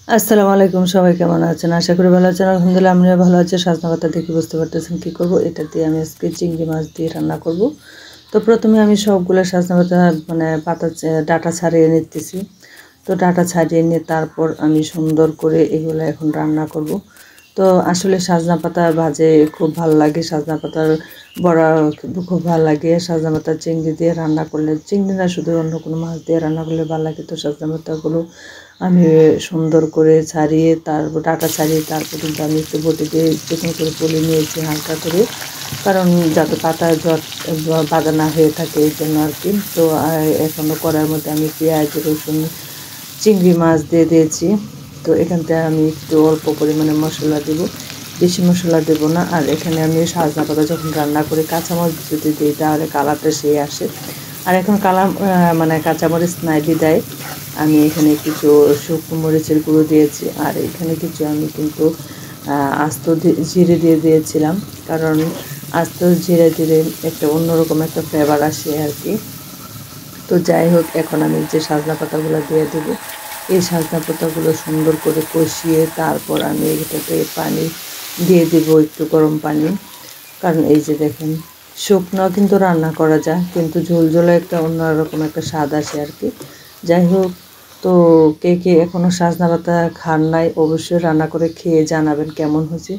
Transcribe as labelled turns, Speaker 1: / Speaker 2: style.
Speaker 1: আসসালামু আলাইকুম, সবাই কেমন আছেন? আশা করি ভালো আছেন। আলহামদুলিল্লাহ আমিও ভালো আছি। সজনা পাতা দেখে বুঝতে পারতেছেন কী করব। এটা দিয়ে আমি আজকে চিংড়ি মাছ দিয়ে রান্না করব। তো প্রথমে আমি সবগুলো সজনা পাতা পাতা ডাঁটা ছাড়িয়ে নিতেছি। তো ডাঁটা ছাড়িয়ে নিয়ে তারপর আমি সুন্দর করে এগুলো এখন রান্না করব। তো আসলে সজনা পাতা ভাজে খুব ভালো লাগে, সজনা পাতার বড়া খুব ভালো লাগে। সজনা পাতা চিংড়ি দিয়ে রান্না করলে, চিংড়ি না শুধু অন্য কোনো মাছ দিয়ে রান্না করলে ভালো লাগে। তো সজনা পাতাগুলো আমি সুন্দর করে ছাড়িয়ে তারপর ডাঁটা ছাড়িয়ে তারপর কিন্তু আমি একটু বটি দিয়ে চিকন করে তুলে নিয়েছি হালকা করে, কারণ যাতে পাতা জট বাঁধা না হয়ে থাকে এই জন্য আর কি। তো এখনও কড়াইয়ের মধ্যে আমি পেঁয়াজ রসুন চিংড়ি মাছ দিয়ে দিয়েছি। তো এখান থেকে আমি একটু অল্প পরিমাণে মশলা দেব, বেশি মশলা দেব না। আর এখানে আমি সজনা পাতা যখন রান্না করি কাঁচামরিচ যদি দিই তাহলে কালারটা সেই আসে। আর এখন কাঁচামরিচ নাই বিদায় আমি এখানে কিছু শুকনো মরিচের গুঁড়ো দিয়েছি। আর এখানে কিছু আমি কিন্তু আস্ত জিরে দিয়ে দিয়েছিলাম, কারণ আস্ত জিরে দিলে একটা অন্যরকম একটা ফ্লেভার আসে আর কি। তো যাই হোক, এখন আমি যে সজনা পাতাগুলো দিয়ে দেবো, এই সজনা পাতাগুলো সুন্দর করে কষিয়ে তারপর আমি এটাতে পানি দিয়ে দেবো, একটু গরম পানি। কারণ এই যে দেখেন, শুকনো কিন্তু রান্না করা যায়, কিন্তু ঝোলঝোলে একটা অন্যরকম একটা স্বাদ আসে আর কি। যাই হোক, তো কে কে এখনও সজনা পাতা খান নাই অবশ্যই রান্না করে খেয়ে জানাবেন কেমন হয়েছে।